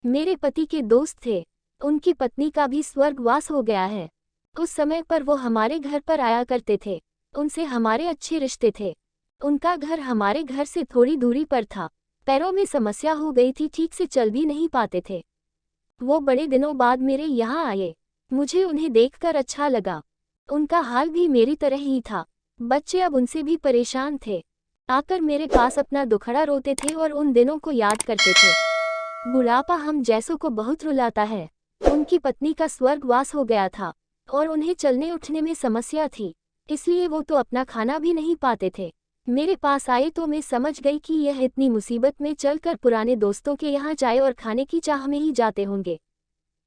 मेरे पति के दोस्त थे। उनकी पत्नी का भी स्वर्गवास हो गया है। उस समय पर वो हमारे घर पर आया करते थे। उनसे हमारे अच्छे रिश्ते थे। उनका घर हमारे घर से थोड़ी दूरी पर था। पैरों में समस्या हो गई थी, ठीक से चल भी नहीं पाते थे। वो बड़े दिनों बाद मेरे यहाँ आए। मुझे उन्हें देखकर अच्छा लगा। उनका हाल भी मेरी तरह ही था। बच्चे अब उनसे भी परेशान थे। आकर मेरे पास अपना दुखड़ा रोते थे और उन दिनों को याद करते थे। बुढ़ापा हम जैसों को बहुत रुलाता है। उनकी पत्नी का स्वर्गवास हो गया था और उन्हें चलने उठने में समस्या थी, इसलिए वो तो अपना खाना भी नहीं पाते थे। मेरे पास आए तो मैं समझ गई कि यह इतनी मुसीबत में चलकर पुराने दोस्तों के यहाँ चाय और खाने की चाह में ही जाते होंगे।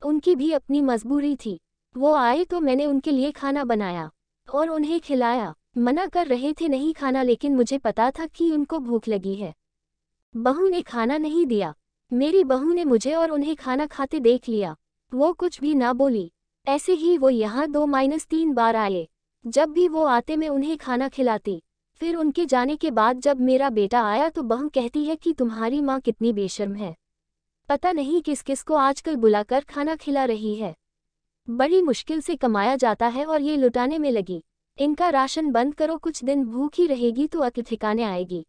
उनकी भी अपनी मजबूरी थी। वो आए तो मैंने उनके लिए खाना बनाया और उन्हें खिलाया। मना कर रहे थे नहीं खाना, लेकिन मुझे पता था कि उनको भूख लगी है। बहू ने खाना नहीं दिया। मेरी बहू ने मुझे और उन्हें खाना खाते देख लिया। वो कुछ भी ना बोली। ऐसे ही वो यहाँ 2-3 बार आए। जब भी वो आते मैं उन्हें खाना खिलाती। फिर उनके जाने के बाद जब मेरा बेटा आया तो बहू कहती है कि तुम्हारी माँ कितनी बेशर्म है, पता नहीं किस किस को आजकल बुलाकर खाना खिला रही है। बड़ी मुश्किल से कमाया जाता है और ये लुटाने में लगी। इनका राशन बंद करो, कुछ दिन भूखी रहेगी तो अक्ल ठिकाने आएगी।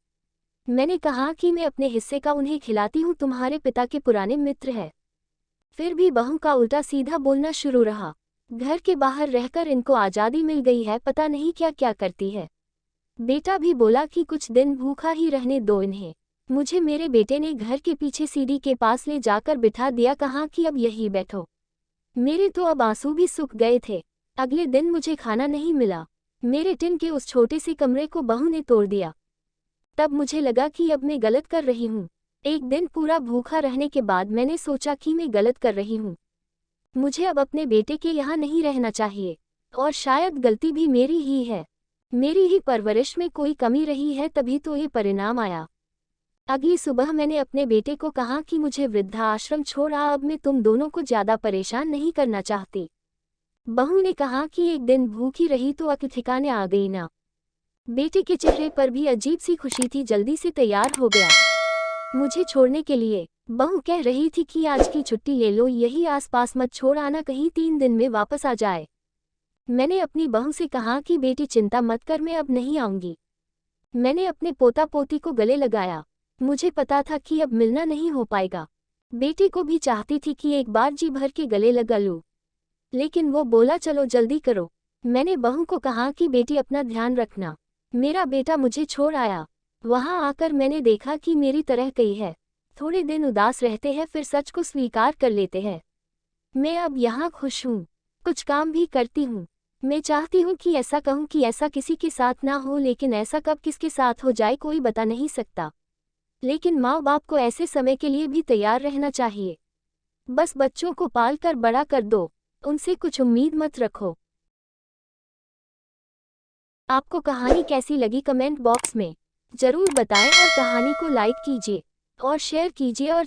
मैंने कहा कि मैं अपने हिस्से का उन्हें खिलाती हूँ, तुम्हारे पिता के पुराने मित्र हैं। फिर भी बहू का उल्टा सीधा बोलना शुरू रहा। घर के बाहर रहकर इनको आज़ादी मिल गई है, पता नहीं क्या क्या करती है। बेटा भी बोला कि कुछ दिन भूखा ही रहने दो इन्हें। मुझे मेरे बेटे ने घर के पीछे सीढ़ी के पास ले जाकर बिठा दिया, कहा कि अब यही बैठो। मेरे तो अब आंसू भी सूख गए थे। अगले दिन मुझे खाना नहीं मिला। मेरे टिन के उस छोटे से कमरे को बहू ने तोड़ दिया। तब मुझे लगा कि अब मैं गलत कर रही हूँ। एक दिन पूरा भूखा रहने के बाद मैंने सोचा कि मैं गलत कर रही हूँ। मुझे अब अपने बेटे के यहाँ नहीं रहना चाहिए और शायद गलती भी मेरी ही है। मेरी ही परवरिश में कोई कमी रही है, तभी तो ये परिणाम आया। अगली सुबह मैंने अपने बेटे को कहा कि मुझे वृद्धाश्रम छोड़ आ, अब मैं तुम दोनों को ज़्यादा परेशान नहीं करना चाहती। बहू ने कहा कि एक दिन भूखी रही तो अक्ल ठिकाने आ गई ना। बेटे के चेहरे पर भी अजीब सी खुशी थी, जल्दी से तैयार हो गया मुझे छोड़ने के लिए। बहू कह रही थी कि आज की छुट्टी ले लो, यही आसपास मत छोड़ आना, कहीं 3 दिन में वापस आ जाए। मैंने अपनी बहू से कहा कि बेटी चिंता मत कर, मैं अब नहीं आऊंगी। मैंने अपने पोता पोती को गले लगाया। मुझे पता था कि अब मिलना नहीं हो पाएगा। बेटी को भी चाहती थी कि एक बार जी भर के गले लगा लूं, लेकिन वो बोला चलो जल्दी करो। मैंने बहू को कहा कि बेटी अपना ध्यान रखना। मेरा बेटा मुझे छोड़ आया। वहां आकर मैंने देखा कि मेरी तरह कई है। थोड़े दिन उदास रहते हैं, फिर सच को स्वीकार कर लेते हैं। मैं अब यहाँ खुश हूँ, कुछ काम भी करती हूँ। मैं चाहती हूँ कि ऐसा कहूँ कि ऐसा किसी के साथ ना हो, लेकिन ऐसा कब किसके साथ हो जाए कोई बता नहीं सकता। लेकिन माँ बाप को ऐसे समय के लिए भी तैयार रहना चाहिए। बस बच्चों को पाल कर बड़ा कर दो, उनसे कुछ उम्मीद मत रखो। आपको कहानी कैसी लगी कमेंट बॉक्स में जरूर बताएं और कहानी को लाइक कीजिए और शेयर कीजिए और